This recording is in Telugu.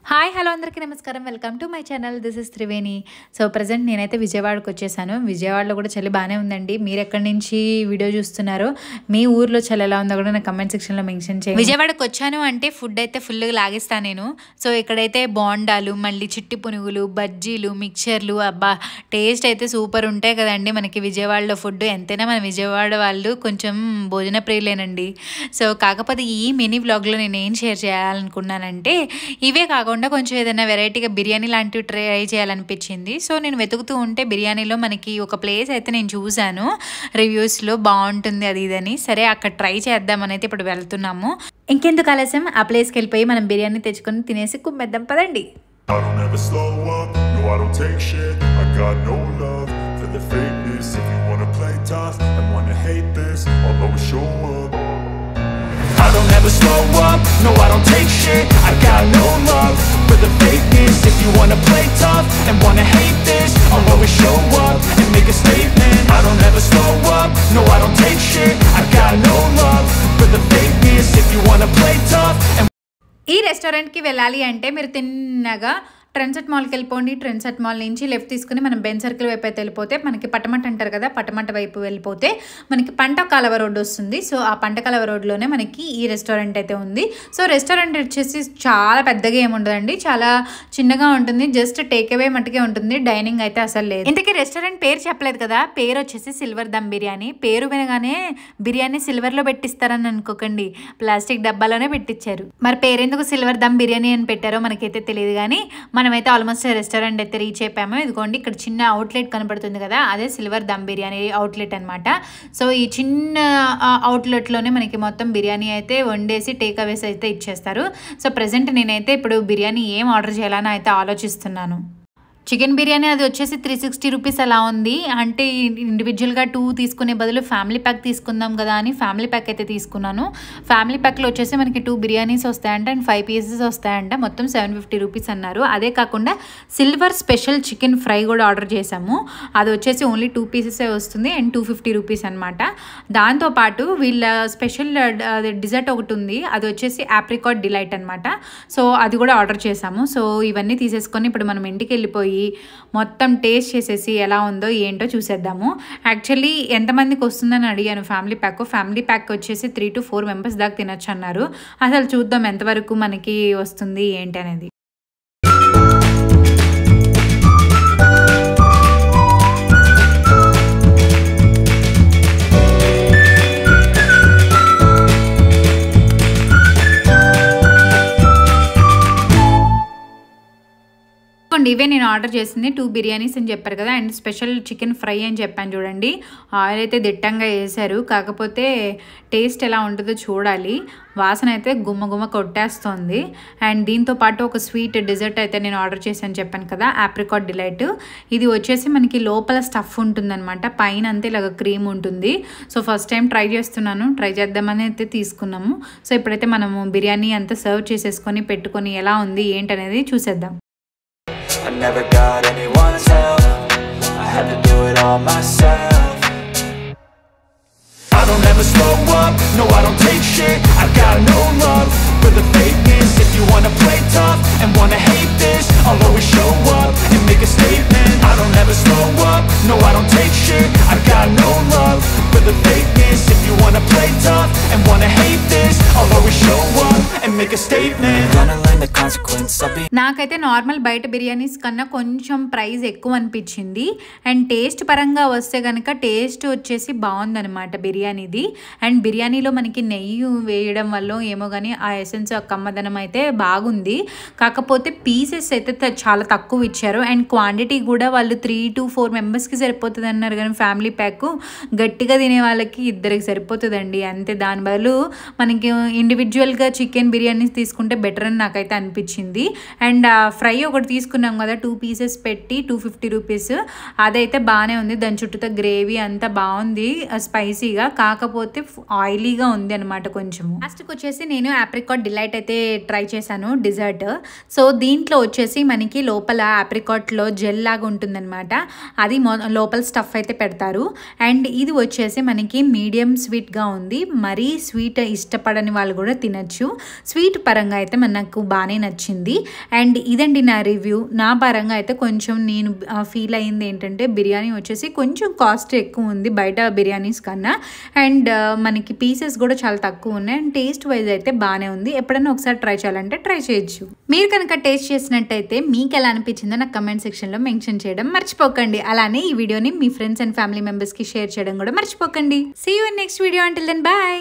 హాయ్ హలో అందరికీ నమస్కారం. Welcome to my channel. This is Triveni. So present నేనైతే విజయవాడకు వచ్చేసాను. విజయవాడలో కూడా చలి బాగానే ఉందండి. మీరు ఎక్కడి నుంచి వీడియో చూస్తున్నారో, మీ ఊర్లో చలి ఎలా ఉందో కూడా నా కమెంట్ సెక్షన్లో మెన్షన్ చేయండి. విజయవాడకు వచ్చాను అంటే ఫుడ్ అయితే ఫుల్గా లాగిస్తాను నేను. సో ఇక్కడైతే బోండాలు, మళ్ళీ చిట్టి పునుగులు, బజ్జీలు, మిక్చర్లు, అబ్బా టేస్ట్ అయితే సూపర్ ఉంటాయి కదండి మనకి విజయవాడలో ఫుడ్. ఎంతైనా మన విజయవాడ వాళ్ళు కొంచెం భోజన ప్రియులేనండి. సో కాకపోతే ఈ మినీ వ్లాగ్లో నేను ఏం షేర్ చేయాలనుకున్నానంటే, ఇవే కాకుండా కొంచెం ఏదైనా వెరైటీగా బిర్యానీ లాంటివి ట్రై చేయాలనిపించింది. సో నేను వెతుకుతూ ఉంటే బిర్యానీలో మనకి ఒక ప్లేస్ అయితే నేను చూశాను రివ్యూస్లో, బాగుంటుంది అది ఇదని. సరే అక్కడ ట్రై చేద్దామని అయితే ఇప్పుడు వెళ్తున్నాము. ఇంకెందుకు ఆలస్యం, ఆ ప్లేస్కి వెళ్ళిపోయి మనం బిర్యానీ తెచ్చుకొని తినేసి కుమ్మేద్దాం పదండి. I don't ever slow up, no I don't take shit. I got no love for the fakeness. If you wanna play tough and wanna hate this, I'll always show up. I don't ever slow up, no I don't take shit. I got no love for the fakeness. If you wanna play tough and wanna hate this, I'll always show up and make a statement. I don't ever slow up, no I don't take shit. I got no love for the fakeness. If you wanna play tough and ఈ రెస్టారెంట్కి వెళ్ళాలి అంటే మీరు తిన్నగా ట్రెండ్సెట్ మాల్కి వెళ్ళిపోండి. ట్రెండ్సెట్ మాల్ నుంచి లెఫ్ట్ తీసుకుని మనం బెన్ సర్కిల్ వైపు అయితే వెళ్ళిపోతే మనకి పటమట అంటారు కదా, పటమట వైపు వెళ్ళిపోతే మనకి పంట కాలువ రోడ్డు వస్తుంది. సో ఆ పంట కాలువ రోడ్లోనే మనకి ఈ రెస్టారెంట్ అయితే ఉంది. సో రెస్టారెంట్ వచ్చేసి చాలా పెద్దగా ఏముండదండి, చాలా చిన్నగా ఉంటుంది. జస్ట్ టేక్ అవే మట్టుకే ఉంటుంది, డైనింగ్ అయితే అసలు లేదు. ఇంతకీ రెస్టారెంట్ పేరు చెప్పలేదు కదా, పేరు వచ్చేసి సిల్వర్ దమ్ బిర్యానీ. పేరు వినగానే బిర్యానీ సిల్వర్లో పెట్టిస్తారని అనుకోకండి, ప్లాస్టిక్ డబ్బాలోనే పెట్టించారు. మరి పేరెందుకు సిల్వర్ దమ్ బిర్యానీ అని పెట్టారో మనకైతే తెలియదు. కానీ మనమైతే ఆల్మోస్ట్ రెస్టారెంట్ అయితే రీచ్ అయిపోయాము. ఇదిగోండి ఇక్కడ చిన్న అవుట్లెట్ కనబడుతుంది కదా, అదే సిల్వర్ దమ్ బిర్యానీ అవుట్లెట్ అనమాట. సో ఈ చిన్న అవుట్లెట్లోనే మనకి మొత్తం బిర్యానీ అయితే వండేసి టేక్ అవేస్ అయితే ఇచ్చేస్తారు. సో ప్రజెంట్ నేనైతే ఇప్పుడు బిర్యానీ ఏం ఆర్డర్ చేయాలని అయితే ఆలోచిస్తున్నాను. చికెన్ బిర్యానీ అది వచ్చేసి 360 రూపీస్ అలా ఉంది. అంటే ఇండివిజువల్గా 2 తీసుకునే బదులు ఫ్యామిలీ ప్యాక్ తీసుకుందాం కదా అని ఫ్యామిలీ ప్యాక్ అయితే తీసుకున్నాను. ఫ్యామిలీ ప్యాక్లో వచ్చేసి మనకి 2 బిర్యానీస్ వస్తాయంట అండ్ 5 పీసెస్ వస్తాయంట. మొత్తం 750 రూపీస్ అన్నారు. అదే కాకుండా సిల్వర్ స్పెషల్ చికెన్ ఫ్రై కూడా ఆర్డర్ చేసాము. అది వచ్చేసి ఓన్లీ 2 పీసెసే వస్తుంది అండ్ 250 రూపీస్ అనమాట. దాంతోపాటు వీళ్ళ స్పెషల్ డిజర్ట్ ఒకటి ఉంది, అది వచ్చేసి ఆప్రికాట్ డిలైట్ అనమాట. సో అది కూడా ఆర్డర్ చేసాము. సో ఇవన్నీ తీసేసుకొని ఇప్పుడు మనం ఇంటికి వెళ్ళిపోయి మొత్తం టేస్ట్ చేసేసి ఎలా ఉందో ఏంటో చూసేద్దాము. యాక్చువల్లీ ఎంతమందికి వస్తుందని అడిగాను ఫ్యామిలీ ప్యాక్ వచ్చేసి 3 to 4 మెంబర్స్ దాకా తినొచ్చు అన్నారు. అసలు చూద్దాం ఎంతవరకు మనకి వస్తుంది ఏంటి అనేది. ఇవే నేను ఆర్డర్ చేసింది 2 బిర్యానీస్ అని చెప్పారు కదా, అండ్ స్పెషల్ చికెన్ ఫ్రై అని చెప్పాను చూడండి. ఆయిల్ అయితే దిట్టంగా వేసారు, కాకపోతే టేస్ట్ ఎలా ఉంటుందో చూడాలి. వాసన అయితే గుమ్మ కొట్టేస్తుంది. అండ్ దీంతో పాటు ఒక స్వీట్ డిజర్ట్ అయితే నేను ఆర్డర్ చేశాను చెప్పాను కదా, ఆప్రికాట్ డిలైట్. ఇది వచ్చేసి మనకి లోపల స్టఫ్ ఉంటుందన్నమాట, పైన అంతే ఇలాగ క్రీమ్ ఉంటుంది. సో ఫస్ట్ టైం ట్రై చేద్దామని అయితే తీసుకున్నాము. సో ఇప్పుడైతే మనము బిర్యానీ అంతా సర్వ్ చేసేసుకొని పెట్టుకొని ఎలా ఉంది ఏంటనేది చూసేద్దాం. I never got anyone's help, I had to do it all myself. I don't ever slow up, no I don't take shit. I got no love for the fakeness. If you wanna play tough and wanna hate this, I'll always show up and make a statement. I don't ever slow up, no I don't take shit. I got no love for the fakeness. If you wanna play tough and wanna hate this, I'll always show up and make a statement. Gonna learn the consequence of being. నాకైతే నార్మల్ బయట బిర్యానీస్ కన్నా కొంచెం ప్రైస్ ఎక్కువ అనిపించింది. అండ్ టేస్ట్ పరంగా వస్తే కనుక టేస్ట్ వచ్చేసి బాగుందనమాట బిర్యానీది. అండ్ బిర్యానీలో మనకి నెయ్యి వేయడం వల్ల ఏమో కానీ ఆ ఎసెన్స్ ఆ కమ్మదనం అయితే బాగుంది. కాకపోతే పీసెస్ అయితే చాలా తక్కువ ఇచ్చారు. అండ్ క్వాంటిటీ కూడా వాళ్ళు 3 to 4 మెంబర్స్కి సరిపోతుంది అన్నారు, కానీ ఫ్యామిలీ ప్యాక్ గట్టిగా తినే వాళ్ళకి 2కి సరిపోతుందండి అంతే. దాని బదులు మనకి ఇండివిజువల్గా చికెన్ బిర్యానీస్ తీసుకుంటే బెటర్ అని నాకైతే అనిపించింది. అండ్ ఫ్రై ఒకటి తీసుకున్నాం కదా, 2 పీసెస్ పెట్టి 250 రూపీస్, అదైతే బాగానే ఉంది. దాని చుట్టూతో గ్రేవీ అంతా బాగుంది, స్పైసీగా, కాకపోతే ఆయిలీగా ఉంది అనమాట కొంచెము. లాస్ట్కి వచ్చేసి నేను ఆప్రికాట్ డిలైట్ అయితే ట్రై చేశాను డిజర్ట్. సో దీంట్లో వచ్చేసి మనకి లోపల ఆప్రికాట్లో జెల్ లాగా ఉంటుందన్నమాట, అది లోపల స్టఫ్ అయితే పెడతారు. అండ్ ఇది వచ్చేసి మనకి మీడియం స్వీట్గా ఉంది, మరీ స్వీట్ ఇష్టపడని వాళ్ళు కూడా తినచ్చు. స్వీట్ పరంగా అయితే మనకు బాగానే నచ్చింది. అండ్ ఇదండి నా రివ్యూ. నా పరంగా అయితే కొంచెం నేను ఫీల్ అయ్యింది ఏంటంటే బిర్యానీ వచ్చేసి కొంచెం కాస్ట్ ఎక్కువ ఉంది బయట బిర్యానీస్ కన్నా. అండ్ మనకి పీసెస్ కూడా చాలా తక్కువ ఉన్నాయి. అండ్ టేస్ట్ వైజ్ అయితే బాగానే ఉంది. ఎప్పుడైనా ఒకసారి ట్రై చేయాలంటే ట్రై చేయొచ్చు. మీరు కనుక టేస్ట్ చేసినట్టయితే మీకు ఎలా అనిపించిందో నాకు కమెంట్ సెక్షన్లో మెన్షన్ చేయడం మర్చిపోకండి. అలానే ఈ వీడియోని మీ ఫ్రెండ్స్ అండ్ ఫ్యామిలీ మెంబర్స్కి షేర్ చేయడం కూడా మర్చిపోకండి. See you in next video. Until then bye.